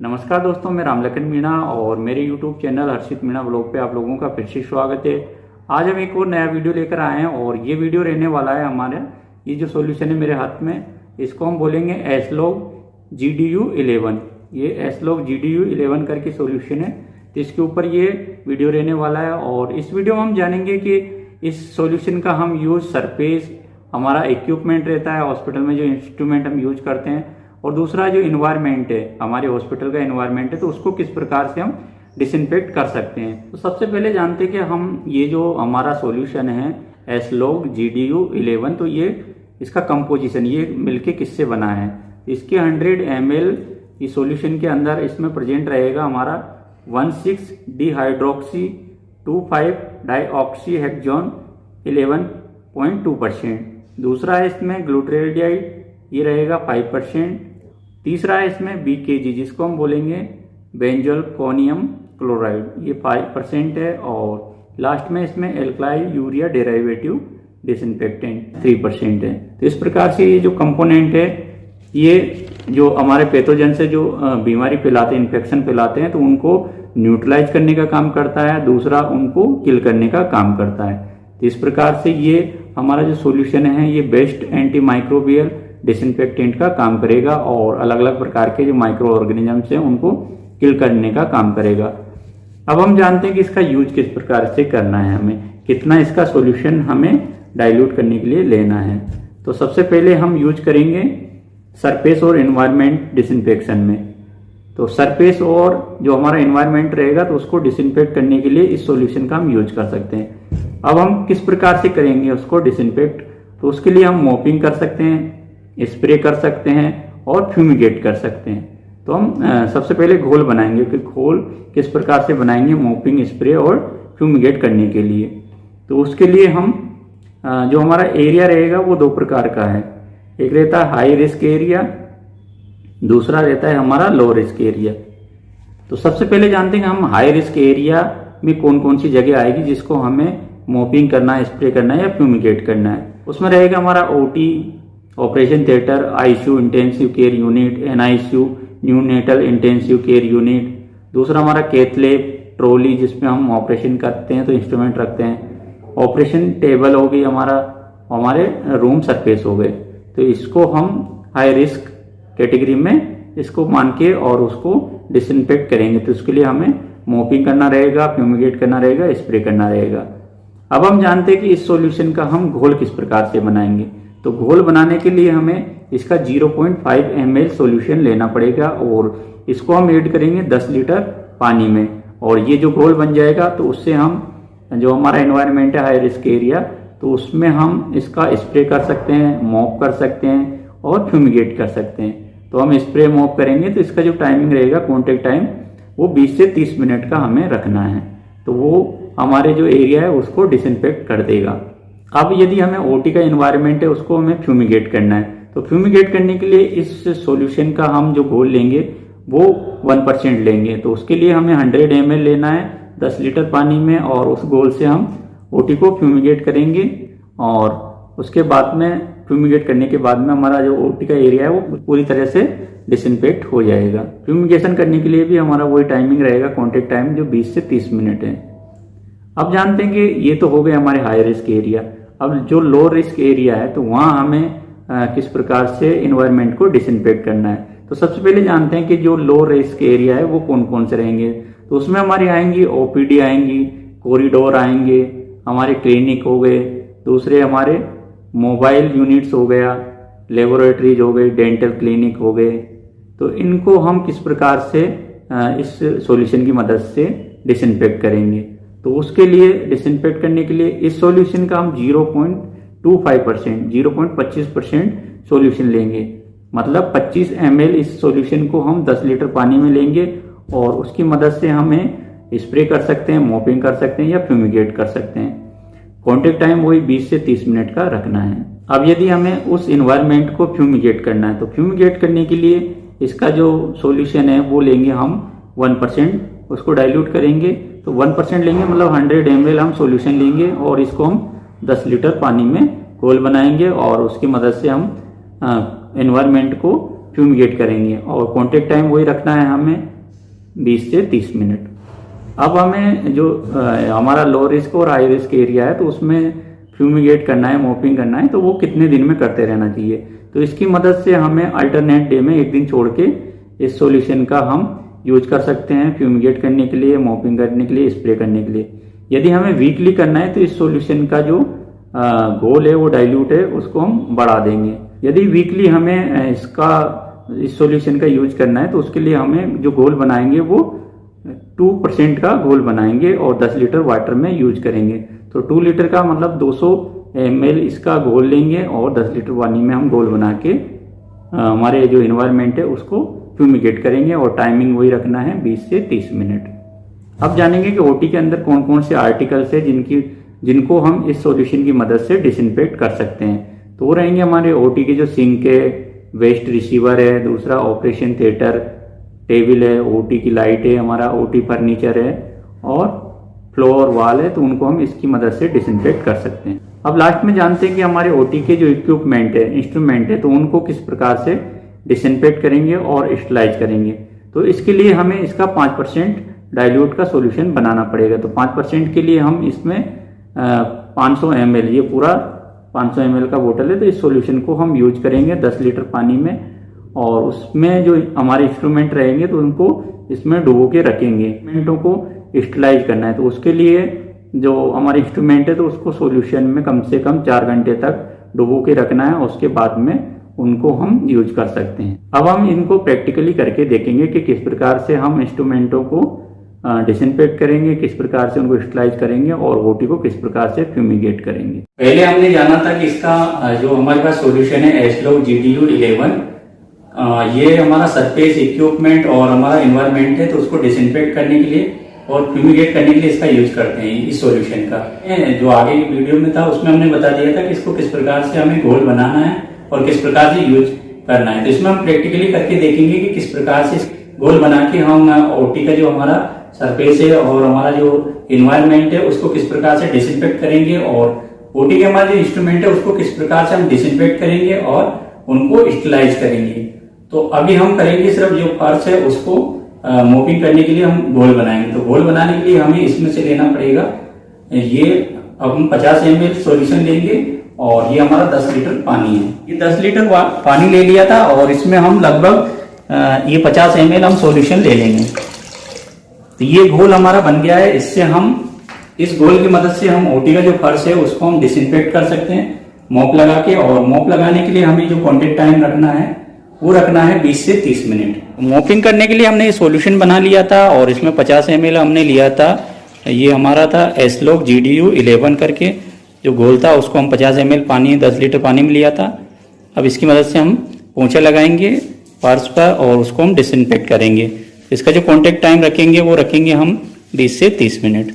नमस्कार दोस्तों, मैं रामलखन मीणा और मेरे YouTube चैनल हर्षित मीणा ब्लॉग पे आप लोगों का फिर से स्वागत है। आज हम एक और नया वीडियो लेकर आए हैं और ये वीडियो रहने वाला है हमारे ये जो सॉल्यूशन है मेरे हाथ में, इसको हम बोलेंगे एसलॉग GDU11। ये एसलॉग GDU11 करके सॉल्यूशन है, तो इसके ऊपर ये वीडियो रहने वाला है। और इस वीडियो में हम जानेंगे कि इस सॉल्यूशन का हम यूज सरफेस, हमारा इक्विपमेंट रहता है हॉस्पिटल में जो इंस्ट्रूमेंट हम यूज करते हैं, और दूसरा जो इन्वायरमेंट है हमारे हॉस्पिटल का इन्वायरमेंट है, तो उसको किस प्रकार से हम डिसइंफेक्ट कर सकते हैं। तो सबसे पहले जानते हैं कि हम ये जो हमारा सॉल्यूशन है एसलॉग GDU11, तो ये इसका कंपोजिशन ये मिलके किससे बना है। इसके 100 ml इस सॉल्यूशन के अंदर इसमें प्रेजेंट रहेगा हमारा 1,6-डिहाइड्रोक्सी 2,5-डाइऑक्सीहेक्सोन 11.2%। दूसरा है इसमें ग्लूटाल्डिहाइड, ये रहेगा 5%। तीसरा है इसमें BKG, जिसको हम बोलेंगे बेंजोलफोनियम क्लोराइड, ये 5% है। और लास्ट में इसमें एल्काइल यूरिया डेरिवेटिव डिसइंफेक्टेंट 3% है। तो इस प्रकार से ये जो कंपोनेंट है, ये जो हमारे पैथोजन से जो बीमारी फैलाते हैं, इन्फेक्शन फैलाते हैं, तो उनको न्यूट्रलाइज करने का काम करता है, दूसरा उनको किल करने का काम करता है। तो इस प्रकार से ये हमारा जो सॉल्यूशन है ये बेस्ट एंटी माइक्रोबियल डिसइंफेक्टेंट का काम करेगा और अलग अलग प्रकार के जो माइक्रो ऑर्गेनिजम्स हैं उनको किल करने का काम करेगा। अब हम जानते हैं कि इसका यूज किस प्रकार से करना है, हमें कितना इसका सॉल्यूशन हमें डाइल्यूट करने के लिए लेना है। तो सबसे पहले हम यूज करेंगे सरफेस और एनवायरनमेंट डिसइंफेक्शन में। तो सरफेस और जो हमारा एनवायरनमेंट रहेगा तो उसको डिसइंफेक्ट करने के लिए इस सॉल्यूशन का हम यूज कर सकते हैं। अब हम किस प्रकार से करेंगे उसको डिसइंफेक्ट, तो उसके लिए हम मॉपिंग कर सकते हैं, स्प्रे कर सकते हैं और फ्यूमिगेट कर सकते हैं। तो हम सबसे पहले घोल बनाएंगे कि घोल किस प्रकार से बनाएंगे मॉपिंग, स्प्रे और फ्यूमिगेट करने के लिए। तो उसके लिए हम जो हमारा एरिया रहेगा वो दो प्रकार का है, एक रहता है हाई रिस्क एरिया, दूसरा रहता है हमारा लो रिस्क एरिया। तो सबसे पहले जानते हैं हम हाई रिस्क एरिया में कौन कौन सी जगह आएगी जिसको हमें मॉपिंग करना है, स्प्रे करना है या फ्यूमिगेट करना है। उसमें रहेगा हमारा OT operation theatre, ICU intensive care unit, NICU neonatal intensive care unit, दूसरा हमारा कैथ लैब, ट्रॉली जिसमें हम ऑपरेशन करते हैं तो इंस्ट्रूमेंट रखते हैं, ऑपरेशन टेबल हो गई हमारे रूम सरफेस हो गए। तो इसको हम हाई रिस्क कैटेगरी में इसको मान के और उसको डिसइंफेक्ट करेंगे। तो उसके लिए हमें मॉपिंग करना रहेगा, फ्यूमिगेट करना रहेगा, स्प्रे करना रहेगा। अब हम जानते हैं कि इस सॉल्यूशन का हम घोल किस प्रकार से बनाएंगे। तो घोल बनाने के लिए हमें इसका 0.5 ml सॉल्यूशन लेना पड़ेगा और इसको हम ऐड करेंगे 10 लीटर पानी में। और ये जो घोल बन जाएगा तो उससे हम जो हमारा एनवायरनमेंट है हाई रिस्क एरिया, तो उसमें हम इसका स्प्रे कर सकते हैं, मॉप कर सकते हैं और फ्यूमिगेट कर सकते हैं। तो हम स्प्रे मॉप करेंगे तो इसका जो टाइमिंग रहेगा कॉन्टेक्ट टाइम वो 20 से 30 मिनट का हमें रखना है, तो वो हमारे जो एरिया है उसको डिसइंफेक्ट कर देगा। अब यदि हमें OT का एनवायरनमेंट है उसको हमें फ्यूमिगेट करना है, तो फ्यूमिगेट करने के लिए इस सॉल्यूशन का हम जो घोल लेंगे वो 1% लेंगे। तो उसके लिए हमें 100 ml लेना है 10 लीटर पानी में, और उस घोल से हम OT को फ्यूमिगेट करेंगे। और उसके बाद में फ्यूमिगेट करने के बाद में हमारा जो OT का एरिया है वो पूरी तरह से डिसइंफेक्ट हो जाएगा। फ्यूमिगेशन करने के लिए भी हमारा वही टाइमिंग रहेगा, कॉन्टेक्ट टाइम जो 20 से 30 मिनट है। अब जानते हैं कि ये तो हो गए हमारे हाई रिस्क एरिया। अब जो लो रिस्क एरिया है तो वहां हमें किस प्रकार से एनवायरनमेंट को डिसइंफेक्ट करना है। तो सबसे पहले जानते हैं कि जो लो रिस्क एरिया है वो कौन कौन से रहेंगे। तो उसमें हमारी आएंगी OPD आएंगी, कॉरिडोर आएंगे, हमारे क्लिनिक हो गए, दूसरे हमारे मोबाइल यूनिट्स हो गया, लेबोरेटरीज हो गई, डेंटल क्लिनिक हो गए। तो इनको हम किस प्रकार से इस सॉल्यूशन की मदद से डिसइंफेक्ट करेंगे। तो उसके लिए डिसइंफेक्ट करने के लिए इस सॉल्यूशन का हम 0.25% सॉल्यूशन लेंगे, मतलब 25 ml इस सॉल्यूशन को हम 10 लीटर पानी में लेंगे और उसकी मदद से हमें स्प्रे कर सकते हैं, मॉपिंग कर सकते हैं या फ्यूमिगेट कर सकते हैं। कॉन्टेक्ट टाइम वही 20 से 30 मिनट का रखना है। अब यदि हमें उस एनवायरनमेंट को फ्यूमिगेट करना है तो फ्यूमिगेट करने के लिए इसका जो सॉल्यूशन है वो लेंगे हम 1%, उसको डाइल्यूट करेंगे। तो 1% लेंगे मतलब 100 ml हम सॉल्यूशन लेंगे और इसको हम 10 लीटर पानी में घोल बनाएंगे और उसकी मदद से हम एनवायरनमेंट को फ्यूमिगेट करेंगे और कॉन्टेक्ट टाइम वही रखना है हमें 20 से 30 मिनट। अब हमें जो हमारा लो रिस्क और हाई रिस्क एरिया है तो उसमें फ्यूमिगेट करना है, मॉपिंग करना है, तो वो कितने दिन में करते रहना चाहिए। तो इसकी मदद से हमें अल्टरनेट डे में एक दिन छोड़ के इस सॉल्यूशन का हम यूज कर सकते हैं फ्यूमिगेट करने के लिए, मॉपिंग करने के लिए, स्प्रे करने के लिए। यदि हमें वीकली करना है तो इस सॉल्यूशन का जो घोल है वो डाइल्यूट है उसको हम बढ़ा देंगे। यदि वीकली हमें इस सॉल्यूशन का यूज करना है तो उसके लिए हमें जो घोल बनाएंगे वो 2% का घोल बनाएंगे और 10 लीटर वाटर में यूज करेंगे। तो 2 लीटर का मतलब 200 ml इसका घोल लेंगे और 10 लीटर पानी में हम घोल बना के हमारे जो इन्वायरमेंट है उसको फ्यूमिगेट करेंगे और टाइमिंग वही रखना है 20 से 30 मिनट। अब जानेंगे कि ओटी के अंदर कौन कौन से आर्टिकल्स है जिनको हम इस सॉल्यूशन की मदद से डिसइंफेक्ट कर सकते हैं। तो वो रहेंगे हमारे ओटी के जो सिंक है, वेस्ट रिसीवर है, दूसरा ऑपरेशन थिएटर टेबल है, ओटी की लाइट है, हमारा ओटी फर्नीचर है और फ्लोर वॉल है, तो उनको हम इसकी मदद से डिसइंफेक्ट कर सकते हैं। अब लास्ट में जानते हैं कि हमारे ओटी के जो इक्विपमेंट है, इंस्ट्रूमेंट है, तो उनको किस प्रकार से डिसइंफेक्ट करेंगे और स्टरलाइज करेंगे। तो इसके लिए हमें इसका 5% डाइल्यूट का सॉल्यूशन बनाना पड़ेगा। तो 5% के लिए हम इसमें 500 ml, ये पूरा 500 ml का बोतल है, तो इस सॉल्यूशन को हम यूज करेंगे 10 लीटर पानी में और उसमें जो हमारे इंस्ट्रूमेंट रहेंगे तो उनको इसमें डुबो के रखेंगे। इंस्ट्रूमेंटों को स्टरलाइज करना है तो उसके लिए जो हमारे इंस्ट्रूमेंट है तो उसको सॉल्यूशन में कम से कम 4 घंटे तक डुबो के रखना है, उसके बाद में उनको हम यूज कर सकते हैं। अब हम इनको प्रैक्टिकली करके देखेंगे कि किस प्रकार से हम इंस्ट्रूमेंटों को डिसइंफेक्ट करेंगे, किस प्रकार से उनको स्टरलाइज करेंगे और ओटी को किस प्रकार से फ्यूमिगेट करेंगे। पहले हमने जाना था कि इसका जो हमारे पास सॉल्यूशन है एस्लोग GDU 11, ये हमारा सरफेस इक्विपमेंट और हमारा एनवायरमेंट है, तो उसको डिसइंफेक्ट करने के लिए और फ्यूमिगेट करने के लिए इसका यूज करते हैं इस सॉल्यूशन का। जो आगे की वीडियो में था उसमें हमने बता दिया था कि इसको किस प्रकार से हमें घोल बनाना है और किस प्रकार से यूज करना है। तो इसमें हम प्रैक्टिकली करके देखेंगे कि किस प्रकार से घोल बना के हम ओटी का जो हमारा सरफेस है और हमारा जो इन्वायरमेंट है उसको किस प्रकार से डिसइंफेक्ट करेंगे और ओटी के हमारे जो इंस्ट्रूमेंट है उसको किस प्रकार से हम डिसइंफेक्ट करेंगे और उनको स्टरलाइज करेंगे। तो अभी हम करेंगे सिर्फ जो फर्श है उसको मोपिंग करने के लिए हम घोल बनाएंगे। तो घोल बनाने के लिए हमें इसमें से लेना पड़ेगा ये, अब हम 50 ml सॉल्यूशन लेंगे और ये हमारा 10 लीटर पानी है। ये 10 लीटर पानी ले लिया था और इसमें हम लगभग ये 50 ml हम सॉल्यूशन ले लेंगे। तो ये घोल हमारा बन गया है। इससे हम इस घोल की मदद से हम ओटी का जो फर्श है उसको हम डिसइंफेक्ट कर सकते हैं मोप लगा के। और मोप लगाने के लिए हमें जो कॉन्टेक्ट टाइम रखना है वो रखना है 20 से 30 मिनट। मोपिंग करने के लिए हमने ये सॉल्यूशन बना लिया था और इसमें 50 ml हमने लिया था। ये हमारा था एस्लोग GDU 11 करके जो घोल था, उसको हम 50 ml पानी 10 लीटर पानी में लिया था। अब इसकी मदद से हम पोंछा लगाएंगे फर्श पर और उसको हम डिसइंफेक्ट करेंगे। इसका जो कॉन्टेक्ट टाइम रखेंगे वो रखेंगे हम 20 से 30 मिनट।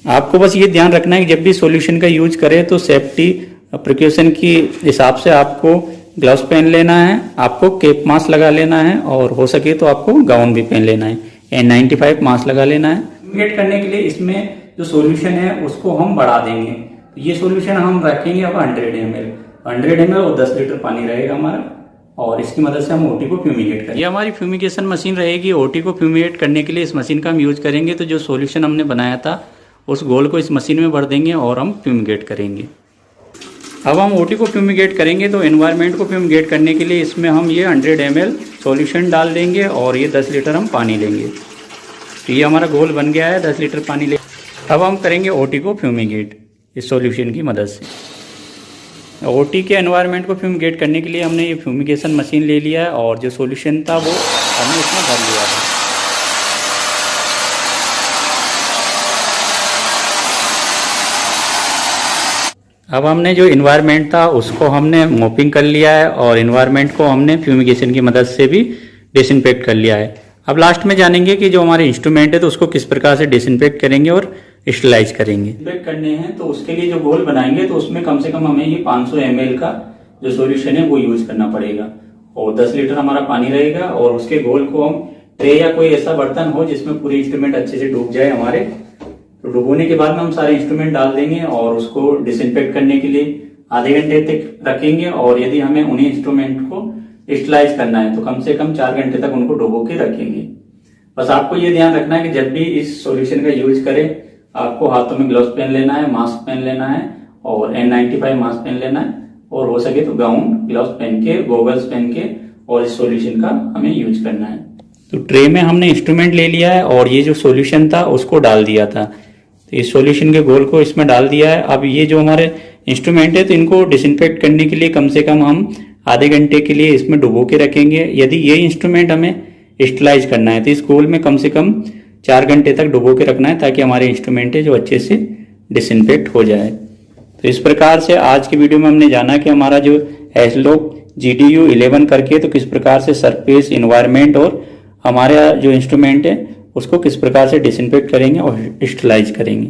आपको बस ये ध्यान रखना है कि जब भी सॉल्यूशन का यूज करें तो सेफ्टी प्रिकॉशन के हिसाब से आपको ग्लव्स पहन लेना है, आपको कैप मास्क लगा लेना है और हो सके तो आपको गाउन भी पहन लेना है, N95 मास्क लगा लेना है। फ्यूमिगेट करने के लिए इसमें जो सॉल्यूशन है उसको हम बढ़ा देंगे। तो ये सॉल्यूशन हम रखेंगे अब 100 ml और 10 लीटर पानी रहेगा हमारा और इसकी मदद से हम ओटी को फ्यूमिगेट करेंगे। ये हमारी फ्यूमिगेशन मशीन रहेगी। ओटी को फ्यूमिगेट करने के लिए इस मशीन का हम यूज करेंगे। तो जो सॉल्यूशन हमने बनाया था उस घोल को इस मशीन में भर देंगे और हम फ्यूमिगेट करेंगे। अब हम ओटी को फ्यूमिगेट करेंगे तो एनवायरनमेंट को फ्यूमिगेट करने के लिए इसमें हम ये 100 ml सॉल्यूशन डाल देंगे और ये 10 लीटर हम पानी लेंगे। तो ये हमारा घोल बन गया है, 10 लीटर पानी ले। अब हम करेंगे ओटी को फ्यूमिगेट इस सॉल्यूशन की मदद से। ओटी के एनवायरनमेंट को फ्यूमिगेट करने के लिए हमने ये फ्यूमिगेशन मशीन ले लिया है और जो सॉल्यूशन था वो हमने इसमें भर लिया था। अब हमने जो इन्वायरमेंट था उसको हमने मोपिंग कर लिया है और इन्वायरमेंट को हमने फ्यूमिगेशन की मदद से भी डिसइंफेक्ट कर लिया है। अब लास्ट में जानेंगे कि जो हमारे इंस्ट्रूमेंट है तो उसको किस प्रकार से डिसइंफेक्ट करेंगे और स्टरलाइज करेंगे। डिसइंफेक्ट करने हैं तो उसके लिए जो घोल बनाएंगे तो उसमें कम से कम हमें ये 500 ml का जो सॉल्यूशन है वो यूज करना पड़ेगा और 10 लीटर हमारा पानी रहेगा और उसके घोल को हम ट्रे या कोई ऐसा बर्तन हो जिसमें पूरे इंस्ट्रूमेंट अच्छे से डूब जाए हमारे, तो डुबोने के बाद में हम सारे इंस्ट्रूमेंट डाल देंगे और उसको डिसइंफेक्ट करने के लिए आधे घंटे तक रखेंगे। और यदि हमें उन्हीं इंस्ट्रूमेंट को स्टरलाइज करना है तो कम से कम 4 घंटे तक उनको डुबो के रखेंगे। बस आपको ये ध्यान रखना है कि जब भी इस सॉल्यूशन का यूज करें आपको हाथों में ग्लव्स पहन लेना है, मास्क पहन लेना है और N95 मास्क पहन लेना है और हो सके तो गाउन ग्लव्स पहन के, गोगल्स पहन के और इस सॉल्यूशन का हमें यूज करना है। तो ट्रे में हमने इंस्ट्रूमेंट ले लिया है और ये जो सॉल्यूशन था उसको डाल दिया था। तो इस सॉल्यूशन के घोल को इसमें डाल दिया है। अब ये जो हमारे इंस्ट्रूमेंट है तो इनको डिसइंफेक्ट करने के लिए कम से कम हम आधे घंटे के लिए इसमें डुबो के रखेंगे। यदि ये इंस्ट्रूमेंट हमें स्टरलाइज करना है तो इस घोल में कम से कम 4 घंटे तक डुबो के रखना है ताकि हमारे इंस्ट्रूमेंट है जो अच्छे से डिसइंफेक्ट हो जाए। तो इस प्रकार से आज की वीडियो में हमने जाना कि हमारा जो एस्लोक GDU 11 करके तो किस प्रकार से सरफेस, इन्वायरमेंट और हमारा जो इंस्ट्रूमेंट है उसको किस प्रकार से डिसइंफेक्ट करेंगे और स्टरलाइज करेंगे।